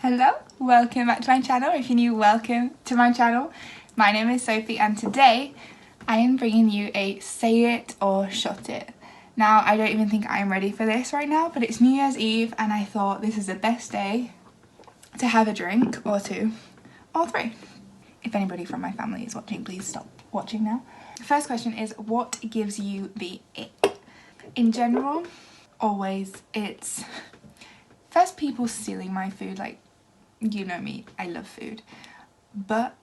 Hello, welcome back to my channel. If you're new, welcome to my channel. My name is Sophie and today I am bringing you a say it or shut it. Now, I don't even think I'm ready for this right now, but it's New Year's Eve and I thought this is the best day to have a drink or two or three. If anybody from my family is watching, please stop watching now. The first question is, what gives you the ick? In general, always it's first people stealing my food. Like, you know me, I love food, but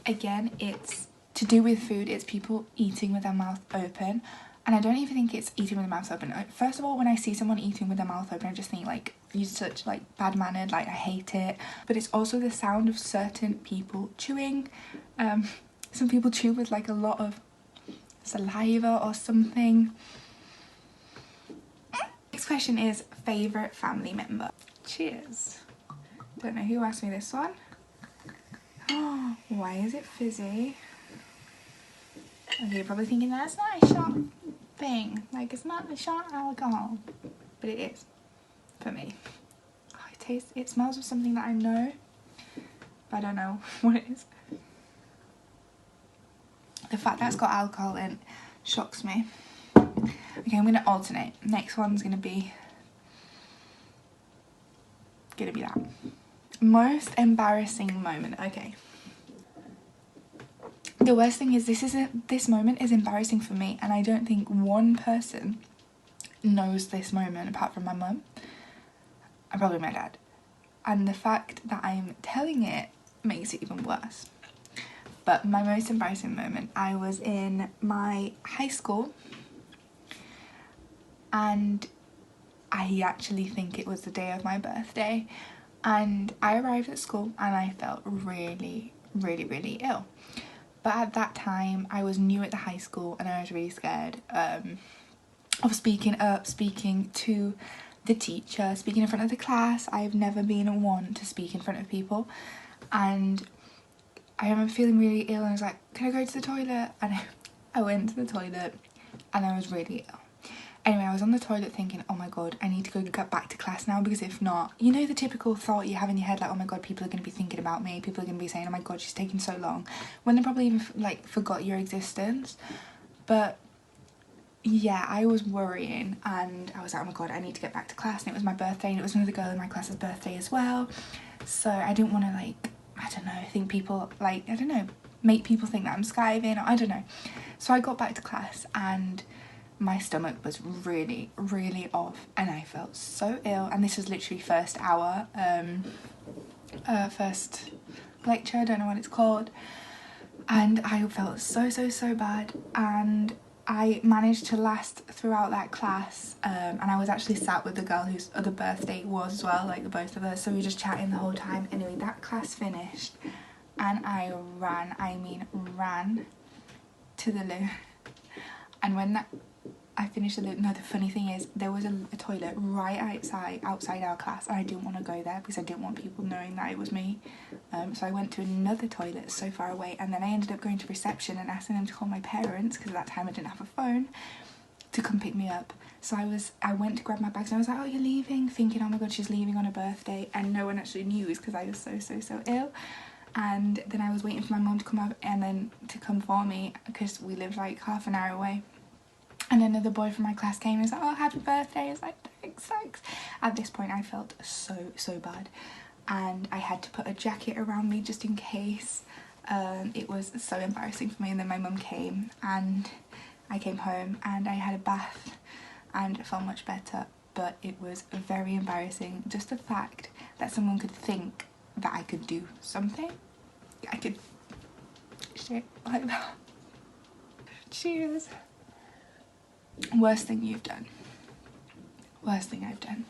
again, it's to do with food. It's people eating with their mouth open, and I don't even think it's eating with their mouth open. First of all, when I see someone eating with their mouth open, I just think like, you're such like bad mannered, like I hate it. But it's also the sound of certain people chewing. Some people chew with like a lot of saliva or something. Next question is favourite family member. Cheers. Don't know who asked me this one. Oh, why is it fizzy? Okay, you're probably thinking that's not a shot thing. Like, it's not a shot alcohol. But it is, for me. Oh, it smells of something that I know, but I don't know what it is. The fact that it's got alcohol in shocks me. Okay, I'm gonna alternate. Next one's gonna be that. Most embarrassing moment. Okay. The worst thing is this moment is embarrassing for me, and I don't think one person knows this moment apart from my mum and probably my dad. And the fact that I'm telling it makes it even worse. But my most embarrassing moment, I was in my high school and I actually think it was the day of my birthday, and I arrived at school and I felt really ill. But at that time I was new at the high school and I was really scared of speaking to the teacher, speaking in front of the class. I've never been one to speak in front of people, and I remember feeling really ill and I was like, can I go to the toilet? And I went to the toilet and I was really ill. Anyway, I was on the toilet thinking, oh my god, I need to go get back to class now, because if not, you know the typical thought you have in your head, like, oh my god, people are going to be thinking about me, people are going to be saying, oh my god, she's taking so long, when they probably even like forgot your existence. But yeah, I was worrying and I was like, oh my god, I need to get back to class. And it was my birthday and it was another girl in my class's birthday as well, so I didn't want to, like, I don't know, think people, like, I don't know, make people think that I'm skiving, or I don't know. So I got back to class and my stomach was really off and I felt so ill, and this was literally first hour, first lecture, I don't know what it's called, and I felt so bad, and I managed to last throughout that class, and I was actually sat with the girl whose other birthday it was as well, like the both of us, so we were just chatting the whole time. Anyway, that class finished and I ran to the loo, and when I finished the loo, no, the funny thing is there was a toilet right outside our class, and I didn't want to go there because I didn't want people knowing that it was me. So I went to another toilet so far away, and then I ended up going to reception and asking them to call my parents, because at that time I didn't have a phone, to come pick me up. So I went to grab my bags and I was like, oh, you're leaving? Thinking, oh my god, she's leaving on her birthday, and no one actually knew because I was so ill. And then I was waiting for my mum to come up and then to come for me, because we lived like half an hour away. And another boy from my class came and was like, oh, happy birthday. I was like, thanks. At this point I felt so bad, and I had to put a jacket around me just in case. It was so embarrassing for me. And then my mum came and I came home and I had a bath and it felt much better, but it was very embarrassing. Just the fact that someone could think that I could do something. I could shit like that. Cheers. Worst thing you've done. Worst thing I've done.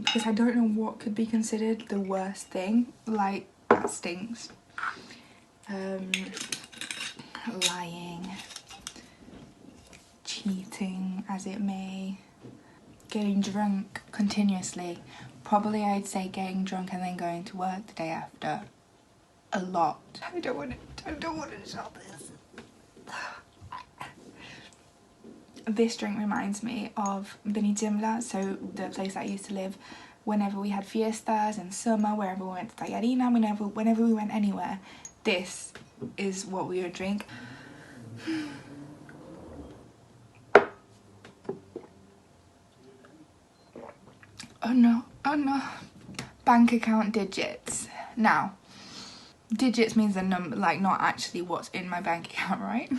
Because I don't know what could be considered the worst thing. Like, that stinks. Lying, cheating as it may, getting drunk continuously. Probably I'd say getting drunk and then going to work the day after. A lot. I don't want to show this. This drink reminds me of Vinny Jimla, so the place I used to live. whenever we had fiestas in summer, wherever we went to Tallarina, whenever we went anywhere, this is what we would drink. Oh no, oh no. Bank account digits. Now, digits means the number, like not actually what's in my bank account, right?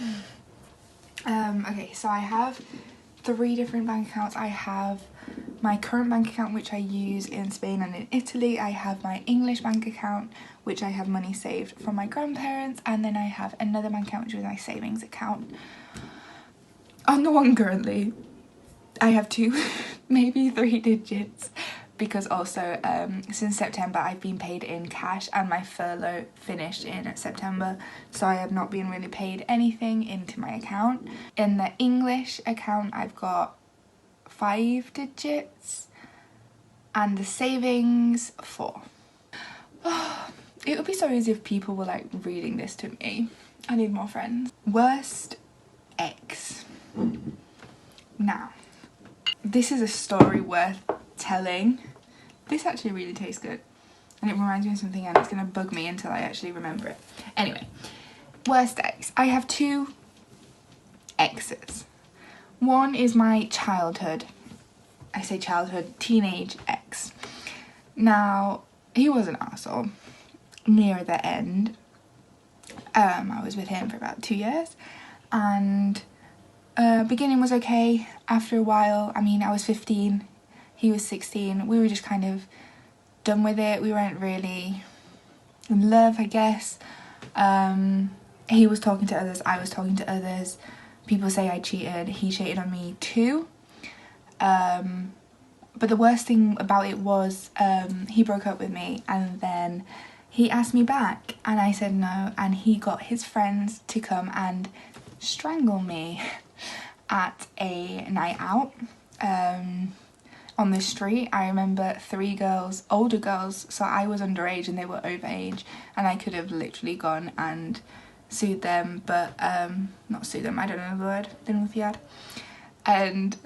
Okay, so I have 3 different bank accounts. I have my current bank account, which I use in Spain and in Italy. I have my English bank account, which I have money saved from my grandparents, and then I have another bank account, which is my savings account. On the one currently, I have 2, maybe 3 digits, because also since September I've been paid in cash and my furlough finished in September, so I have not been really paid anything into my account. In the English account I've got 5 digits and the savings 4. Oh, it would be so easy if people were like reading this to me. I need more friends. Worst ex. Now, this is a story worth telling. This actually really tastes good and it reminds me of something, and it's gonna bug me until I actually remember it. Anyway, worst ex. I have 2 exes. One is my childhood, I say childhood, teenage ex. Now, he was an arsehole near the end. I was with him for about 2 years, and beginning was okay. After a while, I mean, I was 15, he was 16, we were just kind of done with it. We weren't really in love, I guess. He was talking to others, I was talking to others. People say I cheated, he cheated on me too. But the worst thing about it was he broke up with me, and then he asked me back and I said no, and he got his friends to come and strangle me at a night out on the street. I remember 3 girls, older girls, so I was underage and they were overage, and I could have literally gone and sued them, but not sued them, I don't know the word, denunciar. And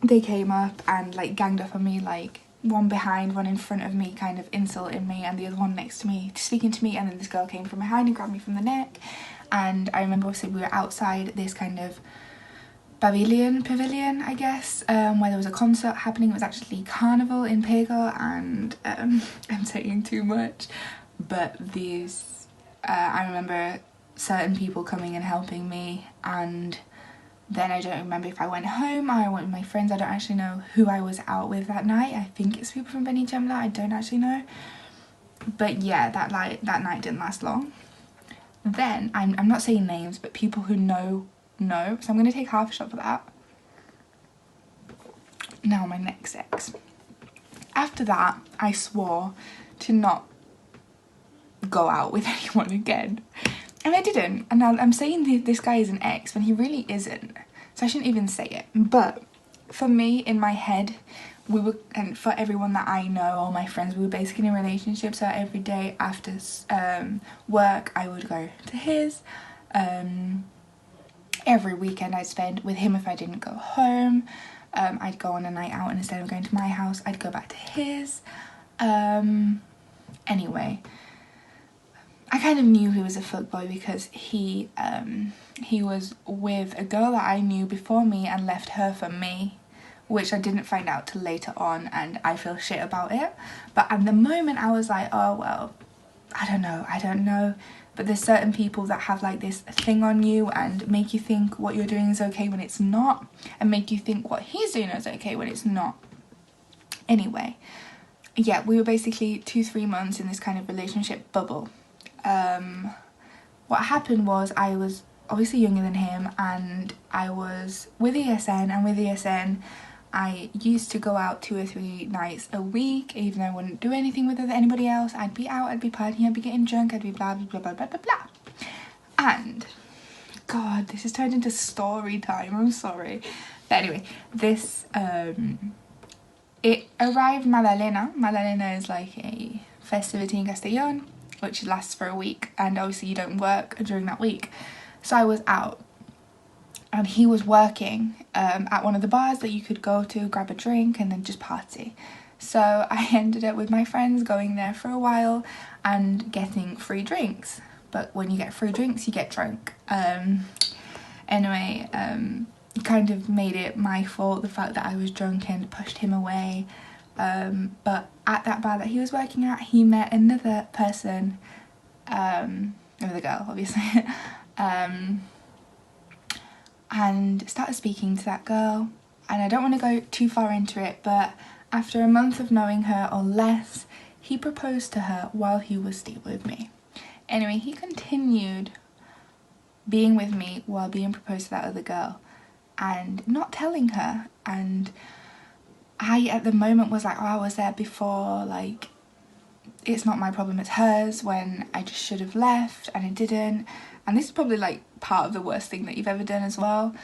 they came up and like ganged up on me, like one behind, one in front of me, kind of insulting me, and the other one next to me speaking to me, and then this girl came from behind and grabbed me from the neck. And I remember also we were outside this kind of pavilion I guess, where there was a concert happening. It was actually carnival in Pego, and I'm saying too much, but these I remember certain people coming and helping me, and then I don't remember if I went home or I went with my friends. I don't actually know who I was out with that night. I think it's people from Beni Jemla, I don't actually know. But yeah, that night didn't last long. Then, I'm not saying names, but people who know, so I'm going to take half a shot for that. Now my next ex. After that, I swore to not go out with anyone again. And I didn't. And I'm saying this guy is an ex when he really isn't. So I shouldn't even say it. But for me, in my head, we were, and for everyone that I know, all my friends, we were basically in a relationship. So every day after work, I would go to his. Every weekend I'd spend with him if I didn't go home. I'd go on a night out, and instead of going to my house, I'd go back to his. Anyway, I kind of knew he was a fuckboy because he was with a girl that I knew before me and left her for me, which I didn't find out till later on, and I feel shit about it. But at the moment I was like, oh well, I don't know. But there's certain people that have like this thing on you and make you think what you're doing is okay when it's not, and make you think what he's doing is okay when it's not. Anyway, yeah, we were basically 2-3 months in this kind of relationship bubble. What happened was I was obviously younger than him, and I was with ESN, and with ESN I used to go out 2 or 3 nights a week, even though I wouldn't do anything with anybody else. I'd be out, I'd be partying, I'd be getting drunk, I'd be blah blah blah blah blah blah blah. And God, this has turned into story time, I'm sorry. But anyway, this it arrived Magdalena. Magdalena is like a festivity in Castellón which lasts for a week, and obviously you don't work during that week. So I was out and he was working at one of the bars that you could go to, grab a drink and then just party. So I ended up with my friends going there for a while and getting free drinks. But when you get free drinks, you get drunk. Anyway, kind of made it my fault, the fact that I was drunk, and pushed him away. But at that bar that he was working at, he met another person, another girl, obviously, and started speaking to that girl. And I don't want to go too far into it, but after a month of knowing her or less, he proposed to her while he was still with me. Anyway, he continued being with me while being proposed to that other girl and not telling her. And I, at the moment, was like, oh, I was there before, like, it's not my problem, it's hers, when I just should have left and I didn't. And this is probably like part of the worst thing that you've ever done as well.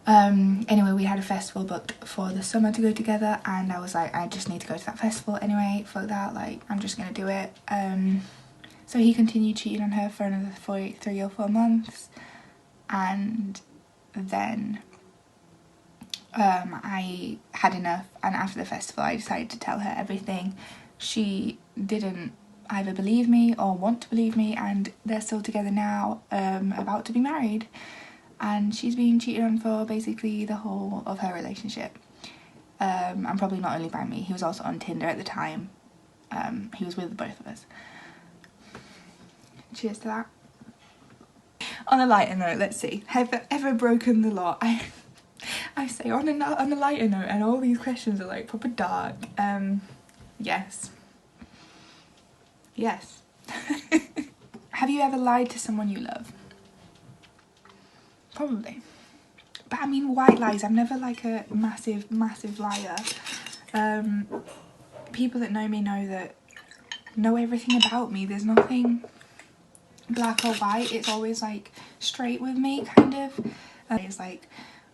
Anyway, we had a festival booked for the summer to go together, and I was like, I just need to go to that festival anyway, fuck that, like, I'm just gonna do it. So he continued cheating on her for another 3 or 4 months, and then I had enough, and after the festival I decided to tell her everything. She didn't either believe me or want to believe me, and they're still together now, about to be married. And she's been cheated on for basically the whole of her relationship. And probably not only by me, he was also on Tinder at the time. He was with both of us. Cheers to that. On a lighter note, let's see. Have I ever broken the law? I say on a lighter note, and all these questions are like proper dark. Yes. Yes. Have you ever lied to someone you love? Probably. But I mean, white lies. I'm never like a massive liar. People that know me know everything about me. There's nothing black or white. It's always like straight with me, kind of. It's like,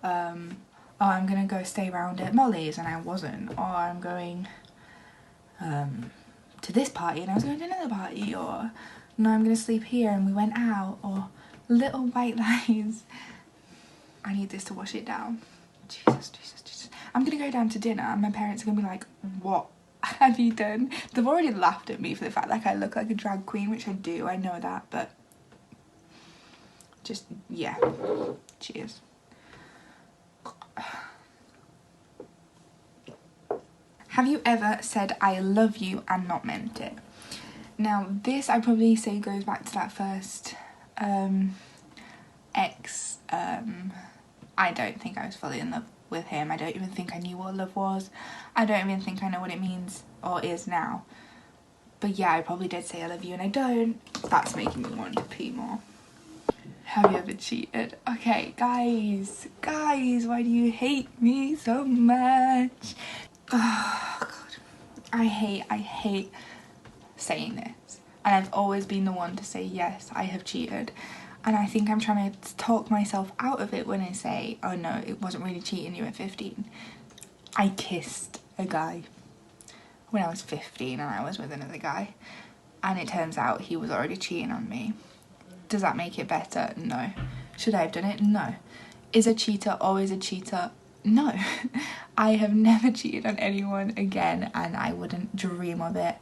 oh, I'm gonna go stay around at Molly's and I wasn't, or I'm going to this party and I was going to another party, or no, I'm gonna sleep here and we went out, or little white lies. I need this to wash it down. Jesus. I'm gonna go down to dinner and my parents are gonna be like, what have you done? They've already laughed at me for the fact like I look like a drag queen, which I do, I know that, but just, yeah. Cheers. Have you ever said I love you and not meant it? Now this I'd probably say goes back to that first ex. I don't think I was fully in love with him. I don't even think I knew what love was. I don't even think I know what it means or is now. But yeah, I probably did say I love you and I don't. That's making me want to pee more. Have you ever cheated? Okay, guys, why do you hate me so much? Oh god, I hate saying this, and I've always been the one to say yes, I have cheated, and I think I'm trying to talk myself out of it when I say, oh no, it wasn't really cheating, you were 15. I kissed a guy when I was 15 and I was with another guy, and it turns out he was already cheating on me. Does that make it better? No. Should I have done it? No. Is a cheater always a cheater? No. I have never cheated on anyone again, and I wouldn't dream of it.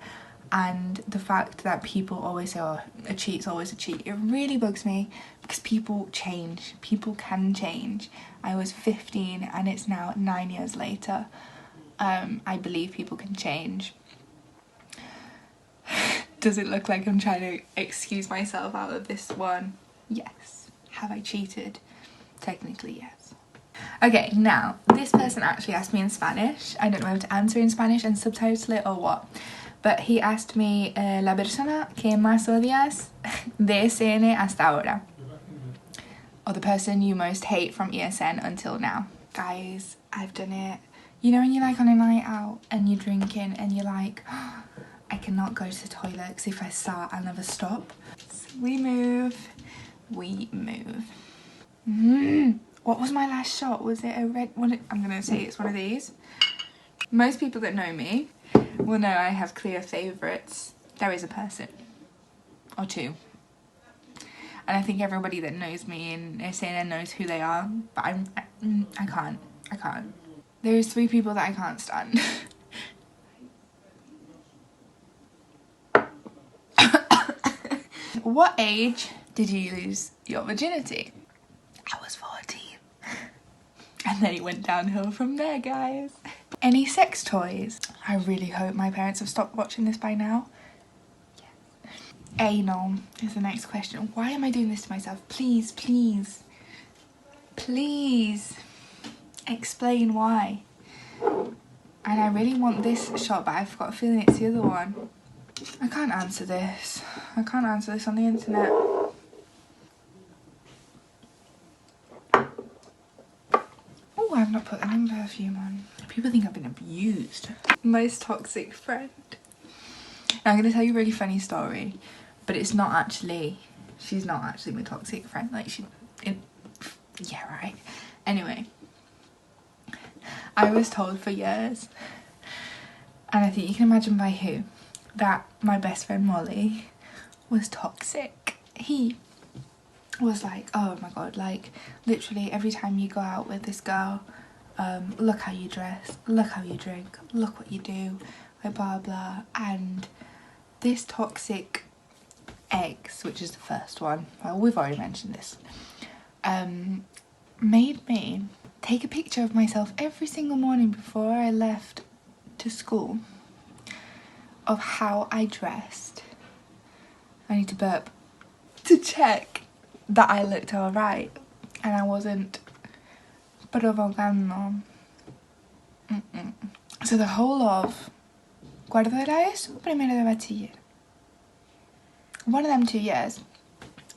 And the fact that people always say, oh, a cheat's always a cheat, it really bugs me, because people change. People can change. I was 15 and it's now 9 years later. I believe people can change. Does it look like I'm trying to excuse myself out of this one? Yes. Have I cheated? Technically, yes. Okay, now, this person actually asked me in Spanish. I don't know whether to answer in Spanish and subtitle it or what. But he asked me, la persona que más odias de ESN hasta ahora. Or the person you most hate from ESN until now. Guys, I've done it. You know when you're like on a night out and you're drinking and you're like, oh, I cannot go to the toilet because if I start, I'll never stop. So we move. What was my last shot? Was it a red one? I'm gonna say it's one of these. Most people that know me will know I have clear favourites. There is a person or two, and I think everybody that knows me in SNN knows who they are, but I can't. There is 3 people that I can't stand. What age did you lose your virginity? I was 14. And then it went downhill from there, guys. Any sex toys? I really hope my parents have stopped watching this by now. Yes. Anal is the next question. Why am I doing this to myself? Please, please, please explain why. And I really want this shot, but I've got a feeling it's the other one. I can't answer this. I can't answer this on the internet. Oh, I've not put any perfume on. People think I've been abused. Most toxic friend. Now I'm going to tell you a really funny story, but it's not actually, she's not actually my toxic friend. Like yeah, right. Anyway, I was told for years, and I think you can imagine by who, that my best friend Molly was toxic. He was like, oh my god, like literally every time you go out with this girl, look how you dress, look how you drink, look what you do, like blah blah. And this toxic ex, which is the first one, well, we've already mentioned this, made me take a picture of myself every single morning before I left to school of how I dressed. I need to burp. To check that I looked alright and I wasn't provocando. So the whole of cuarto de la ESO, primero de bachiller, one of them 2 years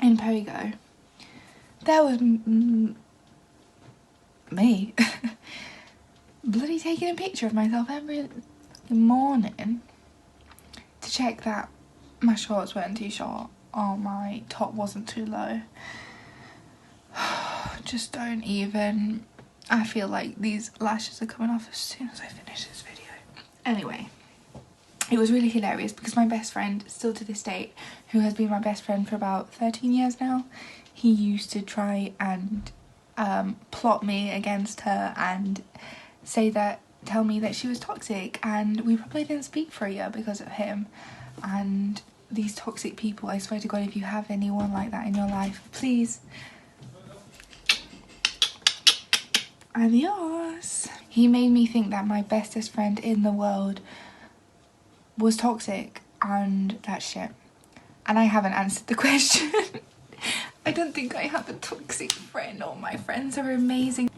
in Perigo, there was me bloody taking a picture of myself every morning to check that my shorts weren't too short or my top wasn't too low. Just don't even. I feel like these lashes are coming off as soon as I finish this video. Anyway, it was really hilarious because my best friend, still to this date, who has been my best friend for about 13 years now, he used to try and plot me against her and tell me that she was toxic, and we probably didn't speak for a year because of him. And these toxic people, I swear to God, if you have anyone like that in your life, please, adios. He made me think that my bestest friend in the world was toxic, and that's shit. And I haven't answered the question. I don't think I have a toxic friend. All my friends are amazing.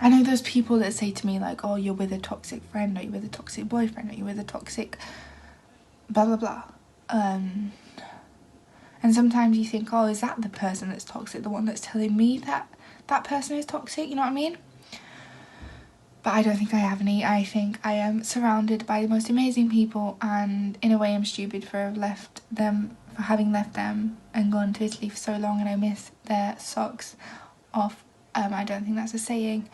I know those people that say to me like, oh, you're with a toxic friend, or you're with a toxic boyfriend, or you're with a toxic blah blah blah. And sometimes you think, oh, is that the person that's toxic, the one that's telling me that that person is toxic, you know what I mean? But I don't think I have any. I think I am surrounded by the most amazing people, and in a way I'm stupid for having left them and gone to Italy for so long, and I miss their socks off. I don't think that's a saying,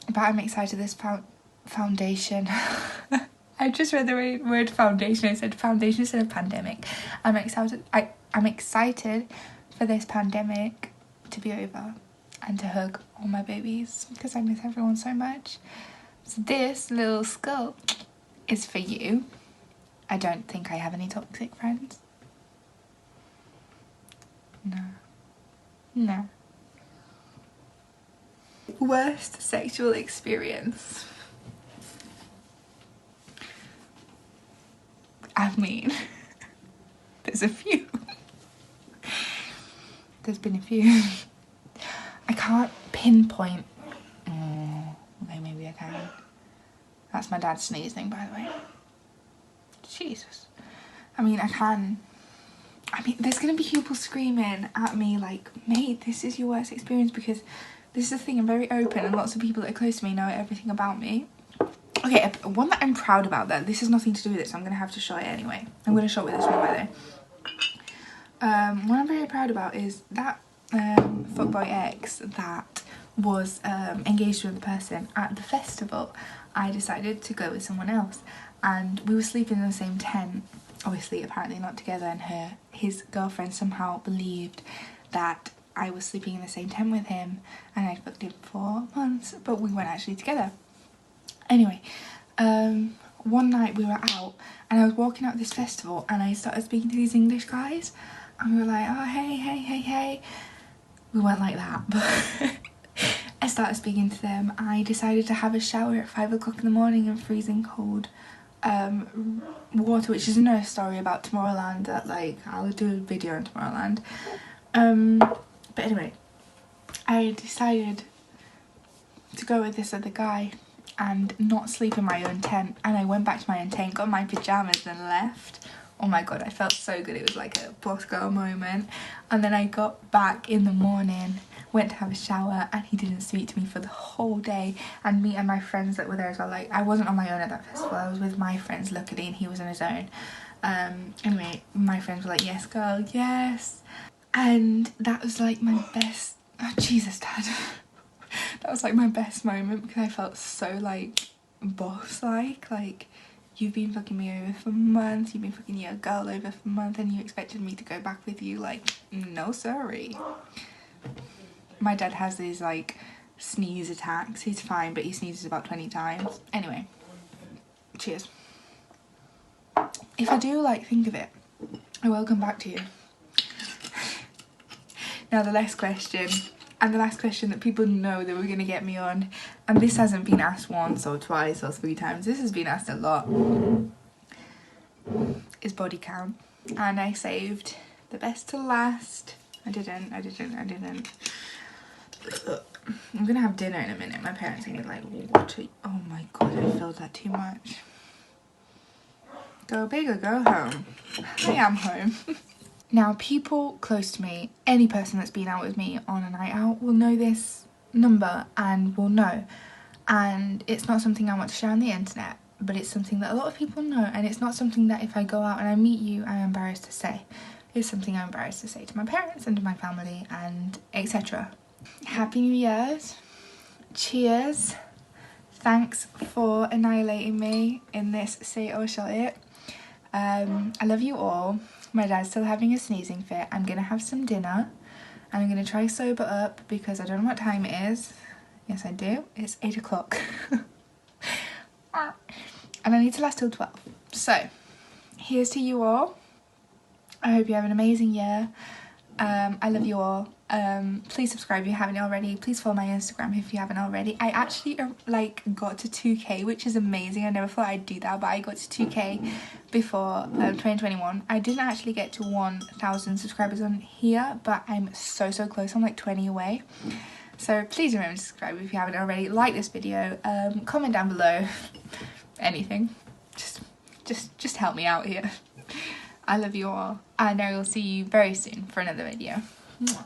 but I'm excited this foundation. I just read the word foundation. I said foundation instead of pandemic. I'm excited. I'm excited for this pandemic to be over and to hug all my babies because I miss everyone so much. So this little skull is for you. I don't think I have any toxic friends. No. Worst sexual experience. I mean, there's a few. There's been a few. I can't pinpoint. Okay, maybe I can. That's my dad sneezing, by the way. Jesus. I mean, I can. I mean, there's gonna be people screaming at me like, mate, this is your worst experience, because this is the thing, I'm very open and lots of people that are close to me know everything about me. Okay, one that I'm proud about, that this has nothing to do with it, so I'm gonna have to show it anyway. I'm gonna show it with this one, by the way. What I'm very proud about is that fuckboy ex that was engaged with the person at the festival. I decided to go with someone else, and we were sleeping in the same tent, obviously apparently not together, and his girlfriend somehow believed that I was sleeping in the same tent with him, and I'd fucked him for months, but we weren't actually together. Anyway, one night we were out and I was walking out this festival and I started speaking to these English guys and we were like, oh hey. We weren't like that, but I started speaking to them. I decided to have a shower at 5 o'clock in the morning in freezing cold water, which is another story about Tomorrowland that, like, I'll do a video on Tomorrowland. But anyway, I decided to go with this other guy and not sleep in my own tent, and I went back to my own tent, got my pyjamas and left. Oh my god, I felt so good. It was like a boss girl moment. And then I got back in the morning, went to have a shower, and he didn't speak to me for the whole day. And me and my friends that were there as well, like, I wasn't on my own at that festival, I was with my friends luckily, and he was on his own. Anyway, my friends were like, yes girl, yes. And that was like my best, oh Jesus dad. That was like my best moment because I felt so like boss-like you've been fucking me over for months, you've been fucking your girl over for months, and you expected me to go back with you, like, no sorry. My dad has these like sneeze attacks. He's fine, but he sneezes about 20 times. Anyway, cheers. If I do like think of it, I will come back to you. Now the last question, and the last question that people know that we're going to get me on, and this hasn't been asked once or twice or 3 times, this has been asked a lot, is body count. And I saved the best to last. I didn't. I'm going to have dinner in a minute. My parents are going to be like, what are you? Oh my god, I filled that too much. Go big or go home. I am home. Now, people close to me, any person that's been out with me on a night out will know this number and will know. And it's not something I want to share on the internet, but it's something that a lot of people know, and it's not something that if I go out and I meet you, I'm embarrassed to say. It's something I'm embarrassed to say to my parents and to my family and etc. Happy New Year's. Cheers. Thanks for annihilating me in this Say It or Shut It. I love you all. My dad's still having a sneezing fit. I'm gonna have some dinner and I'm gonna try sober up because I don't know what time it is. Yes, I do. It's 8 o'clock. And I need to last till 12. So, here's to you all. I hope you have an amazing year. I love you all. Please subscribe if you haven't already. Please follow my Instagram if you haven't already. I actually like got to 2k, which is amazing. I never thought I'd do that, but I got to 2k before 2021. I didn't actually get to 1,000 subscribers on here, but I'm so close. I'm like 20 away. So please remember to subscribe if you haven't already. Like this video, comment down below, anything. Just help me out here. I love you all, and I will see you very soon for another video. Mwah.